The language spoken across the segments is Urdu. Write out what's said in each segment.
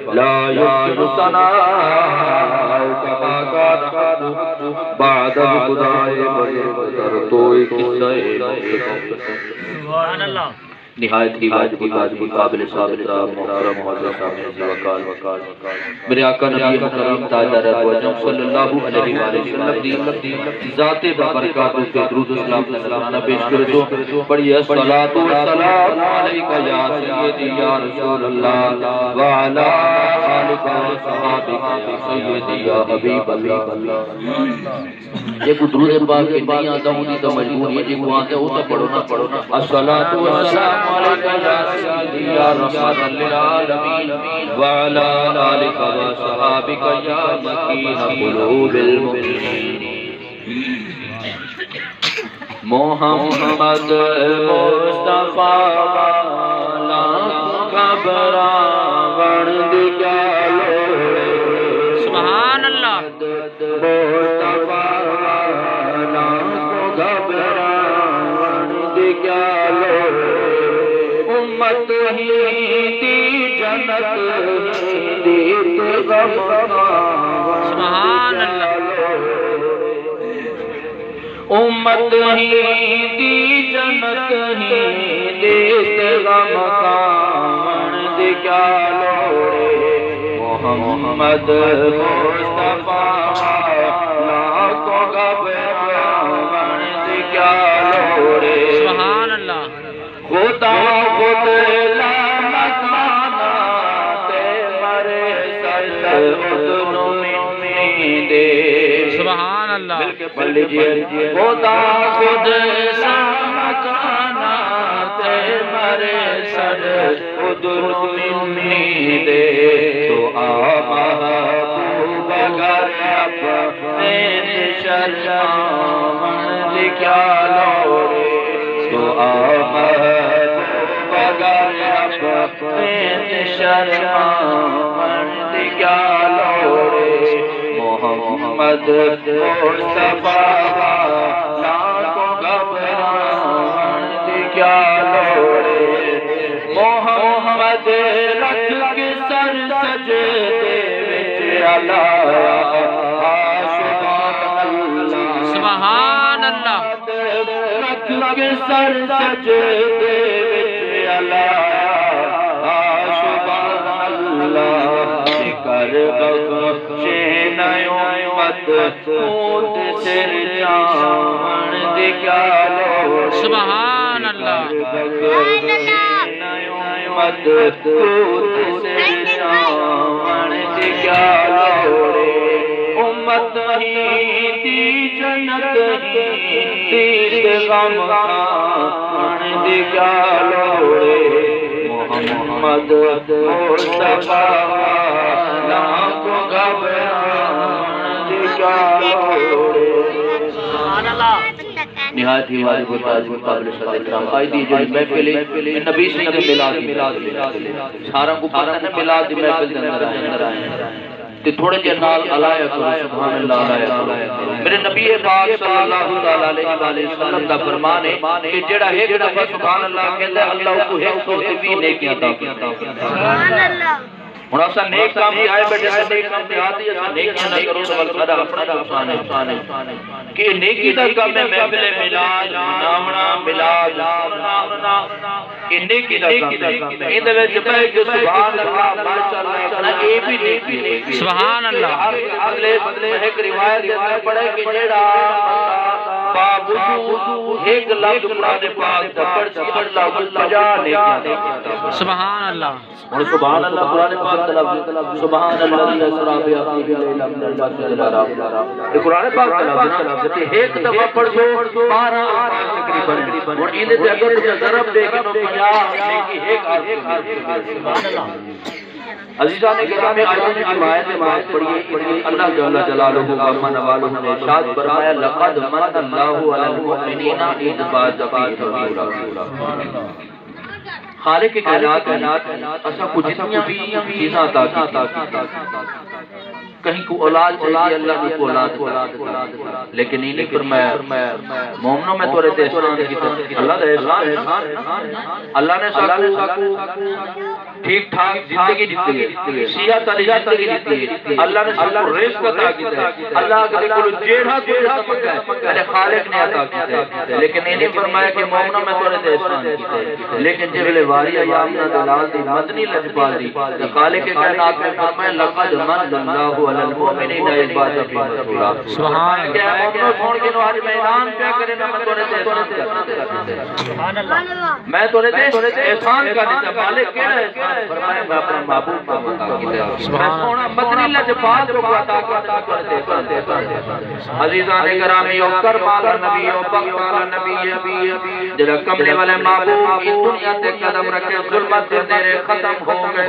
لا يمكن ثناء كما كان بعد خدائے بدر تو ایک قصہ سبحان اللہ نہایت ہی واجب قابل احترام محترم حضرت صاحب وقال میرے آقا نبی کریم تاجدار وجم صلی اللہ علیہ وآلہ وسلم دی ذات بابرکات پہ درود و سلام نذرانہ پیش کرے تو پڑھیے الصلوۃ والسلام علیک یا سیدی یا رسول اللہ وعلی آلک وصحابک یا سیدی یا حبیب اللہ یہ کو درود پاک کے نہیں آتا ہوں تو مجبور ہے جی کو آتے ہو تو پڑھو نا الصلوۃ والسلام عليك يا سيدي يا رحمة للعالمين وعلى آلك وصحابك يا مكين قلوب المؤمنين محمد مصطفیٰ والا گھبراون دگالو سبحان اللہ مصطفیٰ والا گھبراون دگالو امت ہی دی جنت دیت غم سبحان اللہ امت ہی دی جنت ہی دیت غم کامن دگالو محمد مصطفیٰ لاکھو گھبراون دگالو سبحان اللہ خدا خود لامکانا تے مرے سر ادنو منی دے سبحان اللہ مل کے پڑھ لیجئے خدا خود لامکانا تے مرے سر ادنو منی دے تو محبوب گر اپنے شرمن دگالو تو شرمن دگالو محمد مصطفیٰ لاکھو گھبراون دگالو محمد رکھ کے سر سجدے وچ علایا سبحان اللہ رکھ کے سر سجدے وچ علایا سبحان اللہ کر بخشے نیو مت خود سر جان دگالو سبحان اللہ مت خود سر جان دگالو امت ہی دی جنت ہی تیت غم کان دگالو محمد مصطفیٰ لاکھو گھبراون دگالو سبحان اللہ نہایت ہی واجب قابل احترام آئی دی جو محفل نبی سے ملاد سارا کو پتہ نہ ملاد دی محفل دے اندر آئے تے تھوڑے جے نال علایا کرو سبحان اللہ علایا میرے نبی پاک صلی اللہ علیہ وآلہ وسلم دا فرمان ہے کہ جڑا ایک دفعہ سبحان اللہ کہندا ہے اللہ کو 120 نیکیاں عطا کرتا ہے سبحان اللہ ہن اساں نیک کام ہی آئے بیٹھے سے نیک کام تے آتی اساں نیکیاں نہ کرو تو بلکہ اپنا نقصان ہے کہ نیکی دا کام ہے محفل میلاد مناونا میلاد سناونا کہ نیکی دا کام ہے این دے وچ پے کہ سبحان اللہ ماشاءاللہ اے بھی نیکی ہے سبحان اللہ اگلے ایک روایت دے اندر پڑھے کہ جیڑا باوجود ایک لفظ قرآن پاک دا پڑھ کے اللہ کو 50 نیکیاں دے سبحان اللہ اور سبحان اللہ قرآن پاک دا لفظ سبحان الذی اسری بعبدہ لیلا من المسجد الحرام یہ قرآن پاک دا لفظ ہے ایک دفعہ پڑھ دو 12 تقریبا اور ان دے اگر ضرب دے کے 50 نیکی ایک سبحان اللہ عزیزان گرامی آیات کی آیت پڑھیے اللہ جل جلالہ کا من والہ نے ارشاد فرمایا لقد من اللہ علی المؤمنین اذ بعث فیہم رسولا خالق کائنات اسا کو جتنی بھی چیزاں عطا کی کہیں کو اولاد چاہیے اللہ کی اولاد لیکن یہ نہیں فرمایا مومنوں میں تو رہتے احسان کی طرف اللہ دے احسان اللہ نے ساکو ٹھیک ٹھاک زندگی دیتی ہے صحت علی زندگی دیتی ہے اللہ نے ساکو رزق عطا کیتا ہے اللہ کے کل جیڑا کوئی سمجھ ہے میرے خالق نے عطا کیتا ہے لیکن یہ نہیں فرمایا کہ مومنوں میں تو رہتے احسان کیتا ہے لیکن جب واری ایامنا دلال دی مدنی لجپال دی خالق کائنات میں فرمایا لقد من اللہ علی المؤمنین اذ بعث فیہم رسولا سبحان اللہ کہ مومنوں چھوڑ کے آج میں اعلان کیا کرے میں تو رہتے سبحان اللہ میں تو رہتے احسان کا دیتا مالک کیا ہے فرمایا میں اپنا معبود کا عطا کیتا میں سونا مدنی لجپال کو عطا کرتا عزیزان گرامی او کربال نبی او بغداد نبی جڑا کملے والے معبود اس دنیا تے قدم رکھے ظلمت سے تیرے ختم ہو گئے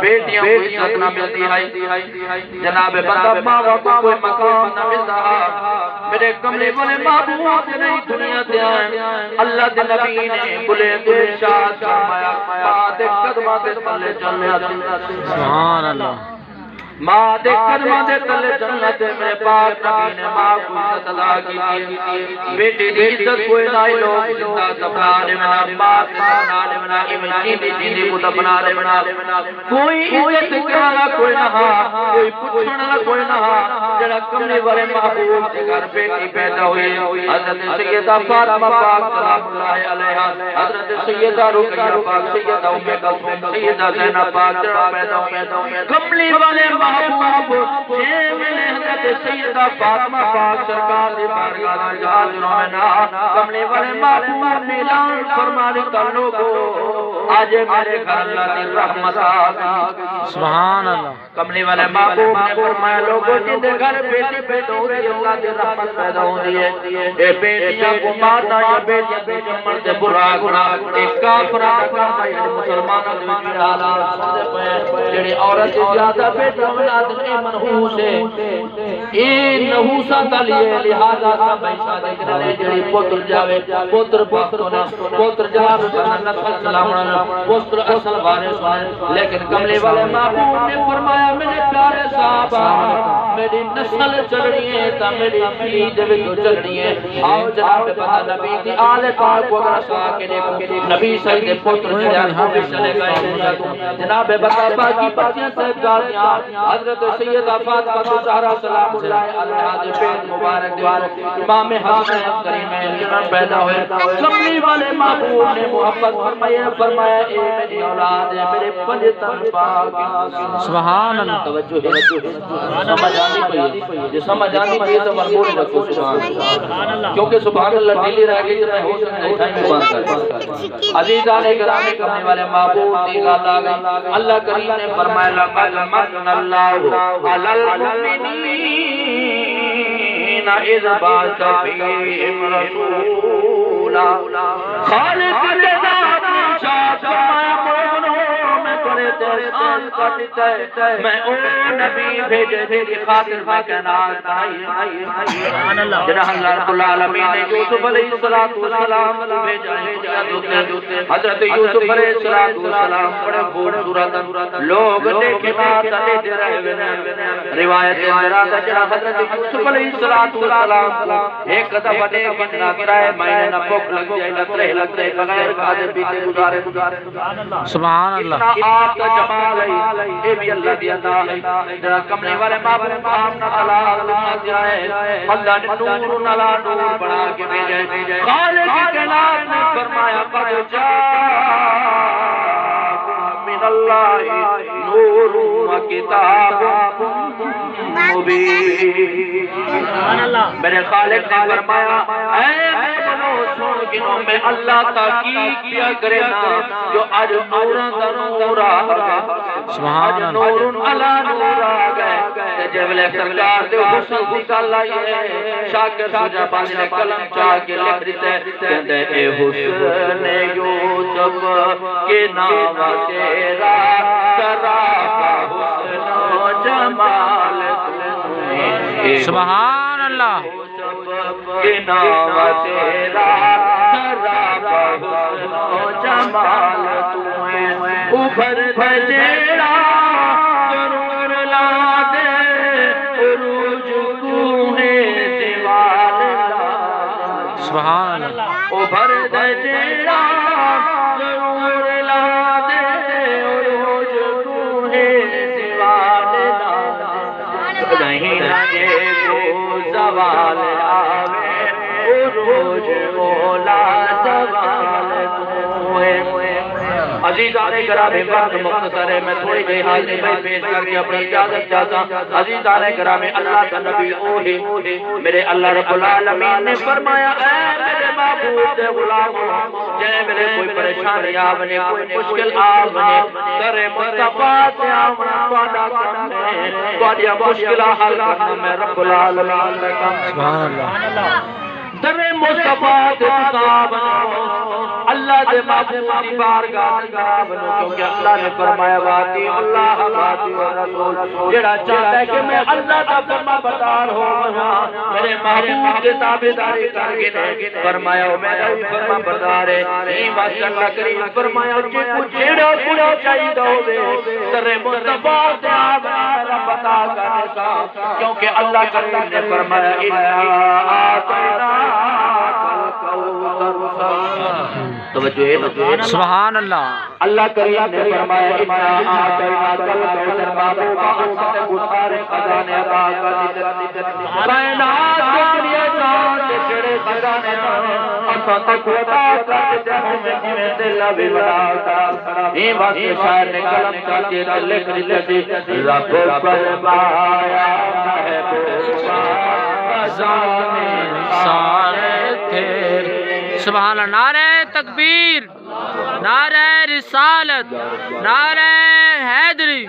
بیٹیاں کو عزت نہ ملتی ہے جناب بندہ ماں کو کوئی مقام نہ ملتا میرے کملے والے معبود سے نہیں دنیا تے آئے اللہ دے نبی نے بلے دل شاد فرمایا بات قدماں تے تلے چلیا سبحان اللہ ماں دے قدماں دے تلے جنت میں پاک نبی نے ماں کو عزت ادا کی بیٹی دی عزت کوئی نہ لوگ زندہ دفنانے منا باپ دفنانے منا ایمن جیندی کو دفنانے منا کوئی عزت کرنا کوئی نہ کوئی پوچھنا کوئی نہ جڑا کملے والے محبوب کے گھر بیٹی پیدا ہوئی حضرت سیدہ فاطمہ پاک سلام اللہ علیہا حضرت سیدہ رقیہ پاک سیدہ ام کلثوم سیدہ زینب پاک پیدا ہوئی کملے والے محبوب جے ملے حضرت سیدہ فاطمہ پاک سرکار دی بارگاہ میں حاضر ہونا کملے والے محبوب نے اعلان فرمانے کا لوگو آج میرے گھر اللہ دی رحمت آگئی سبحان اللہ کملے والے محبوب نے فرمایا لوگوں جن دے گھر بیٹی پیدا ہوئی اللہ دی رحمت پیدا ہوندی ہے اے بیٹیاں کو مارنا یا بیٹیاں کو جمن سے برا گنا ایک کافرہ کرتا ہے مسلمانوں دے وچ حالات سمجھ پئے جڑی عورت زیادہ بیٹا اولاد اے منحوس ہے اے نحوسا تلیے لہذا سب شادی کرنے جڑی پتر جاوے پتر بختوں نے پتر جناب نسل سلامنا پتر اصل وارث ہونے لیکن کملے والے محبوب نے فرمایا میرے پیارے صاحب میری نسل چلنی ہے تا میری عید وچ چلنی ہے آؤ جناب بندہ نبی دی آل پاک کو اگر سا کے دیکھو نبی سید پتر جناب کو چلے گئے جناب بندہ باقی بچیاں صاحبزادیاں حضرت سیدہ فاطمہ زہرا سلام اللہ علیہا دے پیٹ مبارک دے امام حسن کریم جناب پیدا ہوئے کملی والے محبوب نے محبت فرمایا اے میری اولاد ہے میرے پنجتن پاک سبحان اللہ توجہ ہے سمجھ آنی پئی یہ سمجھ آنی پئی تو مرمون رکھو سبحان اللہ کیونکہ سبحان اللہ ڈیلی رہ گئی جب میں ہو سکتا ہے ٹائم میں بات کرتا عزیزان گرامی کرنے والے معبود دی گل آ گئی اللہ کریم نے فرمایا لقد من اللہ علی المؤمنین اذ بعث فیہم رسولا خالق الذات شاد فرمایا مومنوں میں کرے احسان کرتا ہے میں او نبی بھیجے تیری خاطر میں کائنات آئی سبحان اللہ جنہ اللہ رب العالمین نے یوسف علیہ السلام بھیجا ہے حضرت یوسف علیہ السلام بڑے خوبصورت لوگ دیکھے نہ تلے دے رہے روایت میرا جنہ حضرت یوسف علیہ السلام ایک دفعہ دیکھ نہ کرائے میں نہ بھوک لگ جائے نہ ترے لگ جائے بغیر کھادے پیتے گزارے سبحان اللہ آپ کا جمال ہے اے بھی اللہ دی عطا ہے ذرا کملے والے محبوب ہم نہ طلاق نہ جائے اللہ نے نور نلا نور بنا کے بھیجے خالق کائنات نے فرمایا قد جاء من اللہ نور و کتاب مبین سبحان اللہ میرے خالق نے فرمایا اے سن گنوں میں اللہ تحقیق کیا کرے نا جو آج نوراں دا نور آ گئے سبحان اللہ نور علی نور آ گئے جبلے سرکار دے حسن دی گل آئی ہے شاکر سجا باندھ نے قلم چاہ کے لکھ دیتے کہندے اے حسن یوسف کے نام تیرا سراپا حسن و جمال سبحان اللہ کے نام تیرا سراپا حسن و جمال تمہیں ابھر بجیڑا ضرور لا دے مہینہ کو زوال آوے عروج مولا زوال ہوئے عزیزان کرام وقت مختصر ہے میں تھوڑی دیر حاضری میں پیش کر کے اپنی اجازت چاہتا عزیزان کرام اللہ کا نبی اوہی میرے اللہ رب العالمین نے فرمایا اے میرے محبوب دے غلاموں جے میرے کوئی پریشانی آونے کوئی مشکل آونے در مصطفیٰ تے آونا پادا کرنے پادیا مشکلہ حل کرنا میں رب العالمین نے کام سبحان اللہ در مصطفیٰ تے صحابہ اللہ دے محبوب دی بارگاہ بنو کیونکہ اللہ نے فرمایا واتی اللہ واتی رسول جڑا چاہتا ہے کہ میں اللہ کا فرما بردار ہوں میرے محبوب کے تابعداری کر کے فرمایا میرا بھی فرما بردار ہے نہیں واسطہ اللہ کریم فرمایا جے کو جڑا کڑا چاہیے ہوے در مصطفیٰ تے میرا بتا کرنے سا کیونکہ اللہ کریم نے فرمایا انا آتینا توجہ ہے سبحان اللہ اللہ کریم نے فرمایا انا آتینا کل کوثر محبوبہ اسد گسارے خزانے عطا کر کائنات دنیا چاند چڑے خزانے اسد کو عطا کر جہوں میں جویں دل بھی بڑا یہ واسطے شاعر نے قلم چاہتے لکھ دیتے رب فرمایا محبوبہ خزانے سارے تیرے سبحان اللہ نعرہ تکبیر نعرہ رسالت نعرہ حیدری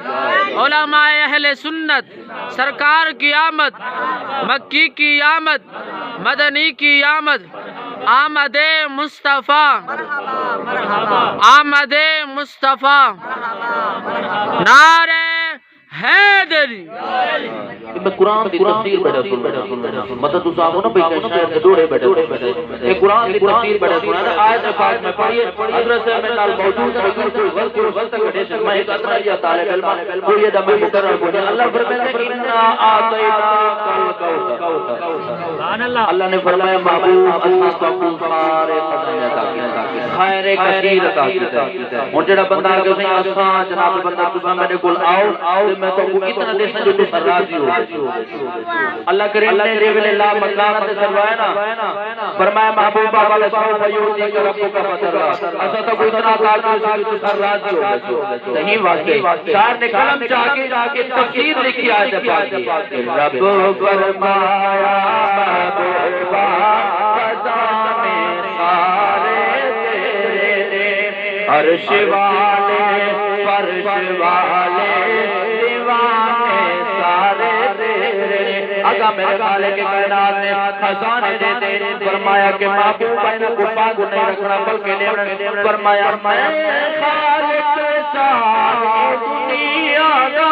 علماء اہل سنت سرکار کی آمد مکی کی آمد مدنی کی آمد آمد مصطفیٰ آمد مصطفیٰ نعرہ حیدری میں قرآن کی تفسیر بیٹھا سن مدد صاحب نا بھئی شاید دوڑے بیٹھے یہ قرآن کی تفسیر بیٹھا سن آیت پاک میں پڑھیے حضرت سے میں نال موجود ہے کوئی غلط کٹے سے میں ایک اطراریہ طالب علم کوئی دم مقرر کو اللہ فرماتا ہے انا آتینا کل کوثر اللہ نے فرمایا محبوب اللہ کو سارے خزانے عطا کیے خیر کثیر عطا کیے اور جڑا بندہ کہ سیں آسان جناب بندہ تساں میرے کول آؤ میں تو اتنا دے سن جو تو راضی ہو اللہ کریم نے ریول اللہ مکانت سروایا نا فرمایا محبوبہ والا سوف یوتی کا رب کا فتر ایسا تو کوئی اتنا کار جو تو سر راضی ہو نہیں واقعی شاعر نے قلم چاہ کے تفسیر لکھی آیت پاک رب فرمایا محبوبہ خزانے سارے تیرے عرش والے فرش والے آقا میرے خالق کے کائنات نے خزانے دیتے فرمایا کہ محبوبہ انہوں کو پاگو نہیں رکھنا بلکہ لیونا فرمایا میں خالق ساری دنیا دا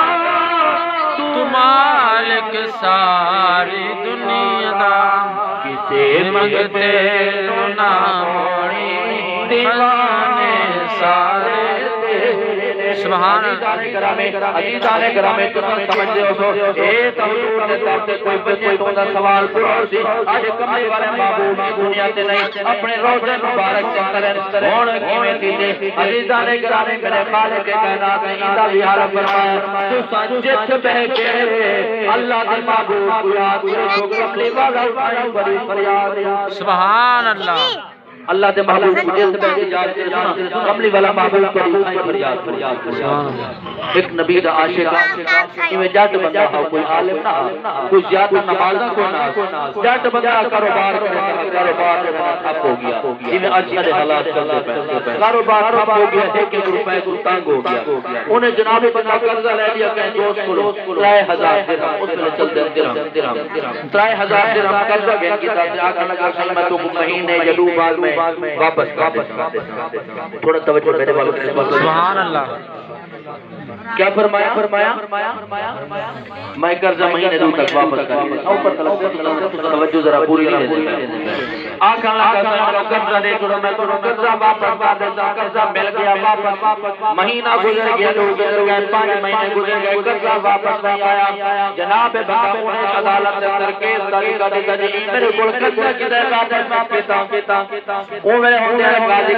تو مالک ساری دنیا دا کسے منگتے نہ موڑی دیوانے سارے سبحان عزیزان گرامی تساں سمجھدے ہو اے توحید دے تحت کوئی بچے تو دا سوال پورا سی اج کمے والے محبوب کی دنیا تے نہیں اپنے روزے مبارک تے کرن ہن کیویں تھی عزیزان گرامی میرے خالق کے کائنات نے ایندا بھی حال فرمایا تساں جت بہ کے اللہ دے محبوب کو یاد کرو کملی والا بڑی فریاد سبحان اللہ اللہ دے محبوب کو جلد میں جاتے سنا کملی والا محبوب کو فریاد ایک نبی دا عاشق میں جٹ بندہ ہو کوئی عالم نہ کوئی زیادہ نمازہ کو نہ جٹ بندہ کاروبار کرے کاروبار ٹھپ ہو گیا جویں اج دے حالات چلتے پئے کاروبار ٹھپ ہو گیا ایک روپے کو تنگ ہو گیا انہیں جناب بندہ قرضہ لے لیا کہ دوست کو 3000 درہم اس میں چل دے درہم 3000 درہم قرضہ گیا کی طرف سے آقا لگا کہ میں تو مہینے یا 2 بعد میں واپس تھوڑا توجہ میرے والوں کے سبحان اللہ کیا فرمایا میں قرضہ مہینے 2 تک واپس کر دیا اوپر توجہ ذرا پوری نہیں دے آقا لگا کہ قرضہ دے چھوڑو میں تو قرضہ واپس کر دیتا قرضہ مل گیا واپس مہینہ گزر گیا 2 گزر گئے 5 مہینے گزر گئے قرضہ واپس نہیں آیا جناب بابا انہیں عدالت سے ترکیز طریقہ دیتا جی میرے کول قرضہ کی دے واپس پیتا وہ میرے ہوندے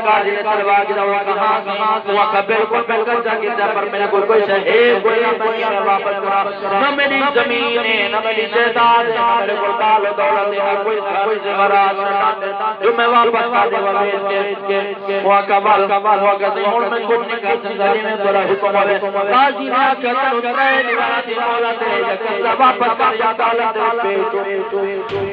قاضی نے سروا کے وہ کہاں وہ بالکل قرضہ کی دے پر پر میرے کو کوئی شہے کوئی میں واپس کرا نہ میری زمین ہے نہ میری جائیداد ہے میرے کو مال و دولت ہے کوئی زیورات جو میں واپس کر دے وا بیچ کے وہ کمال ہوا کہ اور میں کو نہیں کر زندگی میں بڑا حکم ہے قاضی نے کہا ترے دیوارہ دی دولت ہے کہ واپس کر یا دولت پہ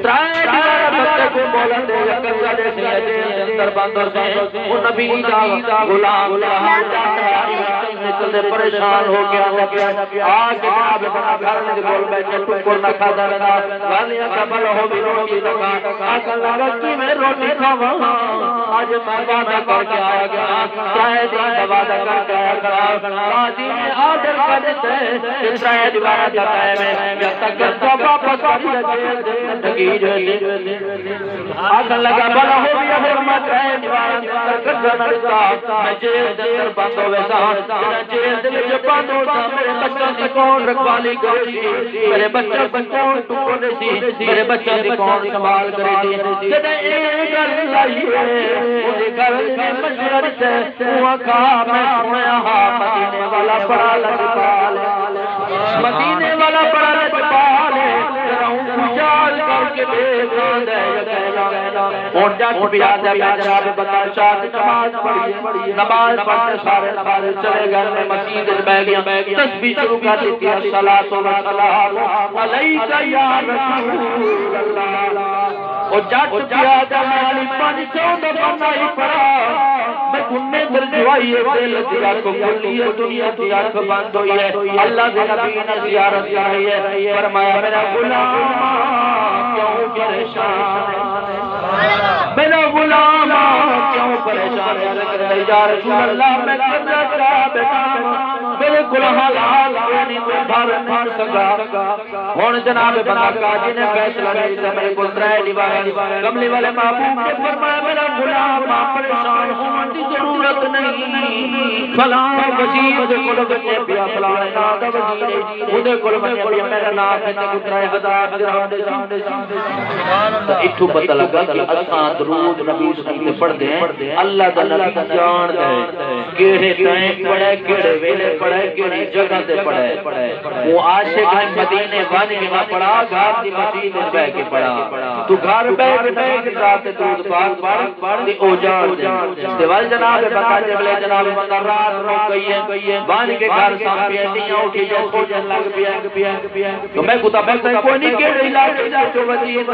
ترے دیوارہ کو بولت ہے کہ قضا سے اندر بندوں سے وہ نبی دا غلام رہا چلتے پریشان ہو گیا آج جناب بنا گھر میں بول بیٹھے ٹکر نہ کھاتا رہا والیا قبل ہو بھی روٹی دکھا آکل لگا کہ میں روٹی کھاوا آج میں وعدہ کر کے آیا گیا شاید ہی وعدہ کر کے آیا گیا قاضی نے آدر کر دیتے کہ شاید وعدہ جاتا ہے میں جب تک کہ واپس کر لگے آکل لگا بلا ہو بھی حرمت ہے دیوارہ کر نرسا میں جیل در بند ہوئے سا جیل دل جو بند ہوتا میرے بچوں سے کون رکھوالی کرے میرے بچوں سے کون ٹکڑے سی میرے بچوں سے کون سنبھال کرے سی جدہ ایک گھر لائیے مجھے گھر میں مشورت سے ہوا کہا میں سنیا مدینے والا بڑا لجپال مدینے والا بڑا لجپال چال کر کے دیکھ اور جا بھی آدھا جناب بتا شاہ نماز پڑھی نماز پڑھتے سارے نماز چلے گھر میں مسجد میں گیا تسبیح شروع کر دیتی ہے الصلاۃ والسلام علیک یا رسول اللہ اور جٹ بھی آدھا میں 500 دفعہ نہیں پڑھا میں گھنے در جوائی دل دیا کو کھلی ہے دنیا کی آنکھ بند ہوئی ہے اللہ کے نبی نے زیارت کرائی ہے فرمایا میرا غلام کیوں پریشان میرا غلام کیوں پریشان ہے یا رسول اللہ میں کرنا چاہ بیٹا میرے گناہ لال نہیں کوئی بھار نہیں سکا ہون جناب بنا قاضی نے فیصلہ نہیں سے میرے کو ترے دیوارے کملی والے محبوب نے فرمایا میرا غلام پریشان ہونے کی ضرورت نہیں فلاں وزیر دے کول بچے پیا فلاں نام دا وزیر اودے کول بچے پیا میرا نام ہے تے ترے ہزار درہم دے سبحان اللہ ایتھوں پتہ لگا کہ اساں درود نبی صلی پڑھدے ہیں اللہ دا نبی جان دے کیڑے ٹائم پڑھے کیڑے ویلے پڑھے کیڑی جگہ تے پڑھے وہ عاشق مدینے ون کے نہ پڑھا گھر دی مسجد میں بیٹھ کے پڑھا تو گھر بیٹھ کے رات درود پاک پڑھ تے او جان دے دیوال جناب بقا جبلے جناب بندہ رات رو گئی ہے ون کے گھر سامنے ایڈیاں اٹھی جے سوچن لگ پیا تو میں کتا بیٹھا کوئی نہیں کیڑے علاقے دا جو وزیر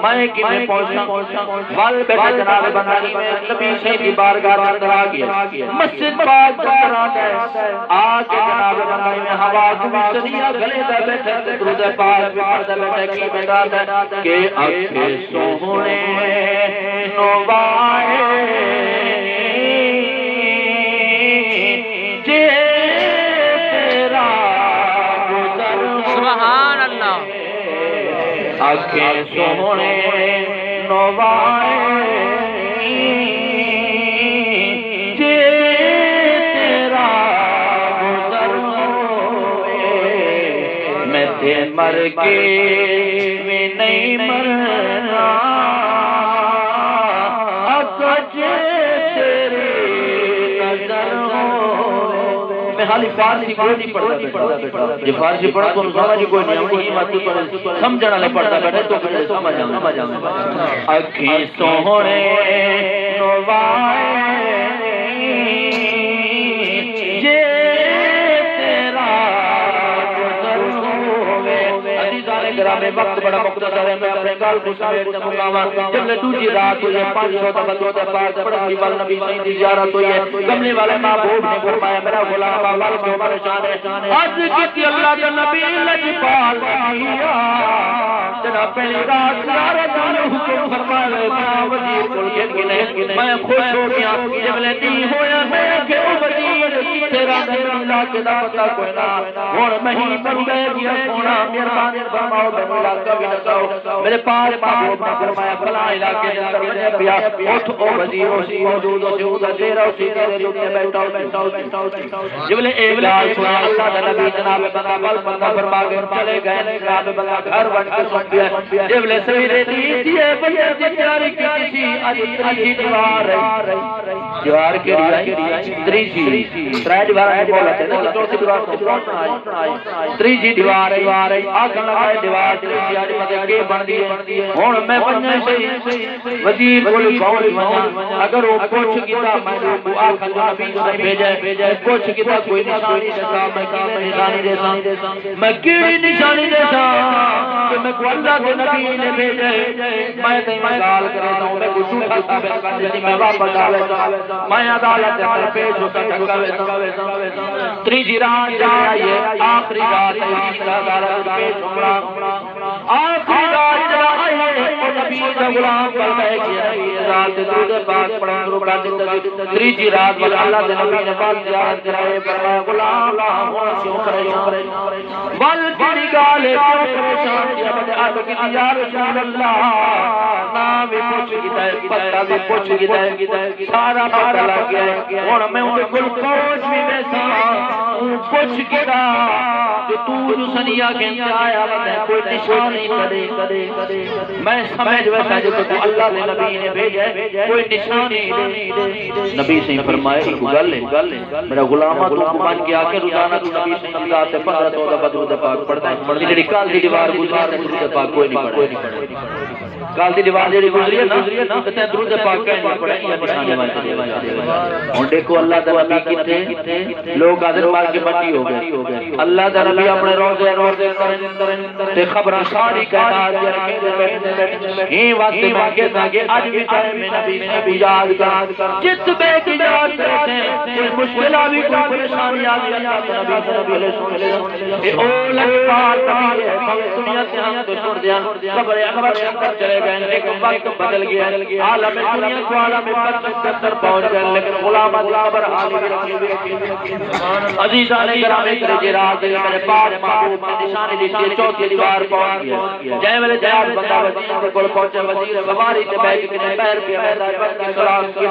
میں کہ میں پہنچا ول بیٹھا جناب بندہ میں نبی سے کی بارگاہ اندر آ گیا مسجد پاک اندر آ گئے آج جناب بندہ میں ہوا کی سنیا گلے دا بیٹھا درود پاک پڑھدا بیٹھا کی بیدات ہے کہ اکھے سوہنے نوائے جے تیرا گزر سبحان اللہ اکھے سوہنے نوائے مر کے میں نہیں مرنا اکج تیری نظر ہو میں حالی فارسی کوئی نہیں پڑھتا یہ فارسی پڑھا تو سمجھ کوئی نہیں آئی یہ بات تو سمجھنا لے پڑھتا بیٹھے تو پھر سمجھ آؤں اکھیں سوہنے نوائے میں وقت بڑا مختصر ہے میں اپنے گال کو سمیٹ دے مقامہ جب نے دوسری رات ہوئی ہے 500 تبدو دے پاک پڑھتی وال نبی صحیح دی زیارت ہوئی ہے کملی والے محبوب نے فرمایا میرا غلام اول کیوں پریشان ہے عرض کیتی اللہ کے نبی لجپال کیا جناب پہلی رات زیارت ہوئی حکم فرمایا وزیر کل گن میں خوش ہو گیا جب نے دی ہویا میں کہ وزیر تیرا اللہ کے دا پتہ کوئی نہ اور میں ہی پر گیا سونا مہربانی فرماؤ فرماؤ میں علاقہ بھی نہ میرے پاس محبوب نے فرمایا فلاں علاقے کے اندر مجھے پیا اٹھ او وزیر اسی موجود ہو ادھر تیرا اسی تیرے دنیا بیٹھا جب نے ایک لال سنا اللہ کا نبی جناب بندہ بل بندہ فرما کے چلے گئے جناب بندہ گھر بن کے سن دیا جب لے سویرے دی بندے کی تیاری کی تھی اج تری دیوار کے لیے تری دیوار ہے بولا تھا نا چوتھی دیوار کو پہنچنا ہے تری دیوار ہے آگے لگائے دیوار تری اج مدے کے بن دی ہن میں بننے سے وزیر بول کون بنا اگر وہ پوچھ کیتا میں کو آخر نبی سے بھیجے پوچھ کیتا کوئی نشانی دسا میں کی نشانی دسا میں کی نشانی دسا کہ میں کو اللہ کے نبی نے بھیجے میں تے مثال کرتا ہوں میں کو جھوٹا ثابت کر دیں میں واپس آ لیتا میں عدالت میں پیش ہو سکتا تیجی رات آئیے آخری رات عدالت پیش ہوگا آخری رات آئیے نبی کا غلام پر بیٹھ گیا رات درود پاک پڑھیں رکا دیتا تیجی رات والا اللہ کے نبی نے بات زیارت کرائے فرمایا غلام ہونا کیوں کرے ول بڑی گالے کیوں پریشان کیا بڑے آپ کی یا رسول اللہ نام بھی پوچھ گیا ہے پتہ بھی پوچھ گیا ہے سارا پتہ لگ گیا ہے اور میں ان کو پوچھ بھی ویسا پوچھ گیا کہ تو جو سنیا کے آیا ہے کوئی نشان نہیں کرے میں سمجھ ویسا جو تو اللہ کے نبی نے بھیجا کوئی نشان نہیں نبی سے فرمایا کہ گل ہے میرا غلام تو قربان کیا کہ روزانہ تو نبی سے اللہ سے 1500 درود پاک پڑھتا ہے جڑی کال دی دیوار گزارتا ہے درود پاک کوئی نہیں پڑھتا کال دی دیوار جڑی گزری ہے نا تے درود پاک کہیں نہیں پڑھا یہ نشانی واسطے ہن دیکھو اللہ دا نبی کتے لوگ حاضر مال کے بٹی ہو گئے اللہ دا نبی اپنے روزے روزے تے خبراں ساری کائنات دے ہی واسطے میں کہتا کہ اج بھی ٹائم میں نبی سے یاد کر جت بے کی یاد کرتے کوئی مشکل بھی کوئی پریشانی آ گئی نبی علیہ السلام اے او لکھار نبی ہے دنیا سے ہم تو چھوڑ دیا قبر اکبر کے اندر چلے گئے ایک وقت بدل گیا عالم دنیا کو عالم برزخ اندر پہنچ گئے لیکن غلام قبر حاضر رکھی عزیزان گرامی تیجی رات میرے پاس محبوب نے نشانی دیجیے چوتھی دیوار پہنچ گیا جے ویلے جہاد بندہ وزیر کے کول پہنچے وزیر سواری تے بیٹھ کے پیر پہ میدان بن کے سلام کی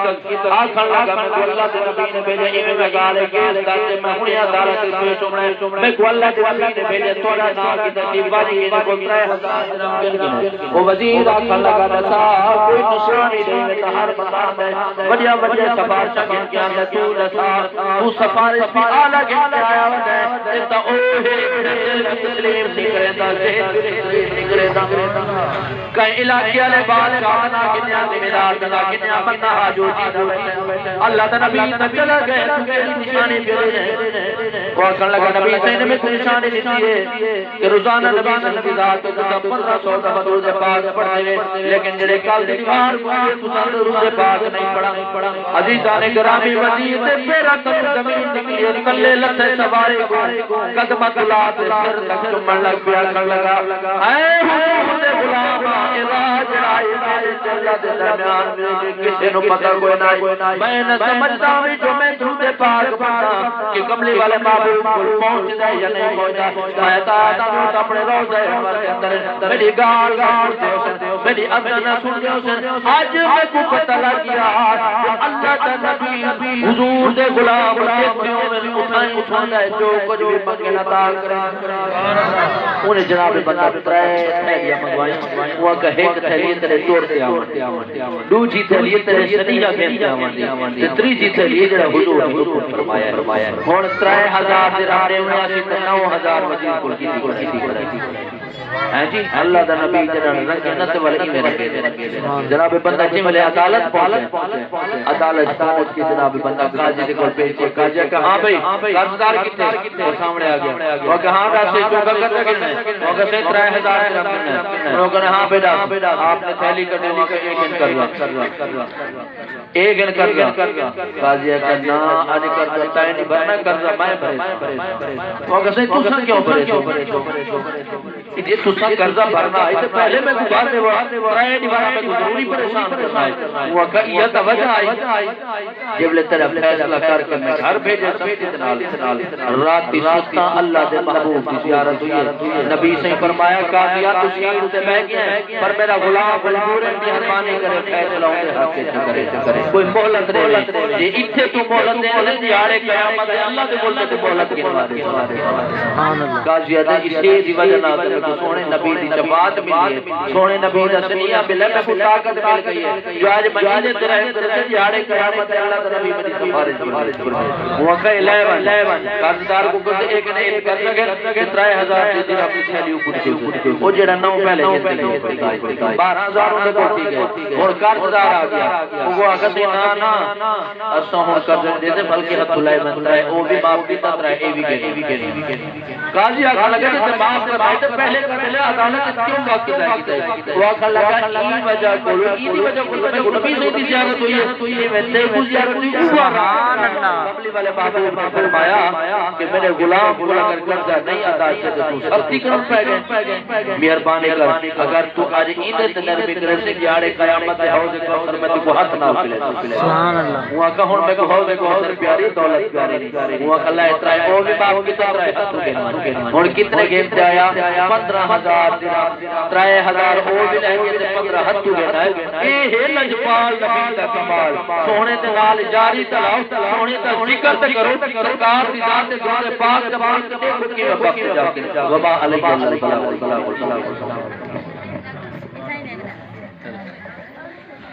آخر لگا میں کو اللہ کے نبی نے بھیجا ایویں میں گالے کیس کرتے میں ہن عدالت میں چمڑے میں کو اللہ کے نبی نے بھیجا تھوڑا نام کی ترتیب والی کے کو 3000 درہم گن وہ وزیر آخر لگا دسا کوئی نشانی نہیں ہے ہر بتا ہے بڑیا بڑیا سفارش کے اندر تو دسا تو سفارش بھی اعلی کے آیا ہے تے او ہے تسلیم نہیں کرتا تسلیم نہیں کرتا کہیں علاقے والے بادشاہ نہ کنیا ذمہ دار نہ کنیا بندہ جو جی اللہ کا نبی نہ چلا گئے نشانی پھر وہ کہنے لگا نبی سے نے کوئی نشانی دی ہے کہ روزانہ نبی صلی اللہ علیہ وسلم 1500 درود پاک پڑھے لیکن جڑے کل دیوار کو تو درود پاک نہیں پڑھا عزیزان گرامی وزیر تے پھر کم زمین نکلی کلے لتے سوارے کو قدمت لات سر تک چمن لگ پیا کر لگا اے حضور دے غلام علاج آئے اللہ دے درمیان میں کسی نو پتہ کوئی نہیں میں نہ سمجھتا ہوں جو میں درود پاک پڑھا کہ کملی والے محبوب کو پہنچ جائے یا نہیں پہنچا میں تا اپنے روزے کے اندر میری گال میری اذان سن دے آج میں کو پتہ لگ گیا اللہ کا نبی حضور دے غلام کتوں میں اٹھانا ہے جو کچھ بھی منگنا عطا کرے انہیں جناب بندہ تھیلیاں منگوائی وہ کہے کہ تھیلی تیرے طور تے آون دوجی تھیلی تیرے شدیہ کے آون تے تیجی تھیلی جڑا حضور نے حکم فرمایا ہن 3000 درہم نے 9000 وزیر کو کیتی ہے جی اللہ دا نبی جڑا جنت والے میں رکھے جناب بندہ جی ملے عدالت پہنچے عدالت پہنچ کے جناب بندہ قاضی کو پیچھے قاضی کہ ہاں بھائی قرضدار کتنے سامنے آ گیا وہ کہ ہاں ویسے جو کرتا کتنے وہ کہ 3000 درہم وہ کہ ہاں بیٹا آپ نے تھیلی کٹی ہوا کہ ایک ان کر لیا ایک ان کر گیا قاضی کہ نا اج کر دیتا ہے نہیں بھرنا قرضہ میں بھرے وہ کہ تو کیوں بھرے جی تسا قرضہ بھرنا ہے تو پہلے میں گزار دے رائے دیوارا میں ضروری پریشان کرنا ہے وہ کہ یہ توجہ آئی جب لے تیرا فیصلہ کر کے میں گھر بھیجے سب نال رات کی ستا اللہ دے محبوب کی زیارت ہوئی نبی سے فرمایا قاضیا تو شیر سے بہ گیا ہے پر میرا غلام مجبور ہے مہربانی کرے فیصلہ ہوتے حق سے کرے کوئی مہلت رہے یہ اتھے تو مہلت دے لے دیارے قیامت اللہ دے بولتے تو مہلت کے مارے قاضیا دے اسی دی وجہ نہ تے سونے نبی دی جماعت ملی سونے نبی دا سنیا ملے میں کو طاقت مل گئی ہے جو آج مدینے تے رہے تے دیارے قیامت اللہ دے نبی میری سفارش وہ کہ لے ون قرضدار کو کچھ ایک نہیں کر سکے کہ 3000 دی دی اپنی تھیلی اوپر وہ جڑا نو پہلے جتنے 12000 دے کو ٹھیک ہے اور قرضدار آ گیا وہ آکھے نا اساں ہن قرض دے دے بلکہ حد لائے بنتا ہے وہ بھی معاف کیتا ہے اے بھی کہ قاضی آکھا لگا کہ معاف کر تے پہلے عدالت کیوں وقت ضائع وہ آکھا لگا ای وجہ کو میں نبی سے دی زیارت ہوئی ہے تو یہ میں تے کو زیارت ہوئی سبحان اللہ قبلی والے محبوب نے فرمایا کہ میرے غلام اگر قرضہ نہیں ادا کیا تو سختی کرم پہ گئے مہربانی کر اگر تو آج عید تے نرمی کرے سے دیارے قیامت حوض کوثر میں تو ہاتھ نہ پلے سبحان اللہ وہ کہ ہن میں کو حوض کوثر پیاری دولت پیاری نہیں وہ کہ اللہ اترا او بھی باپ کی طرح ہن کتنے گیم تے آیا 15000 درہم 3000 او بھی لے کے تے 15 ہتھ دینا ہے اے ہے لجپال نبی دا کمال سونے تے نال جاری تلاو سونے تے ذکر تے کرو سرکار دی ذات تے درود پاک تے پاک تے دیکھو کہ وقت جا کے وبا علیہ الصلوۃ والسلام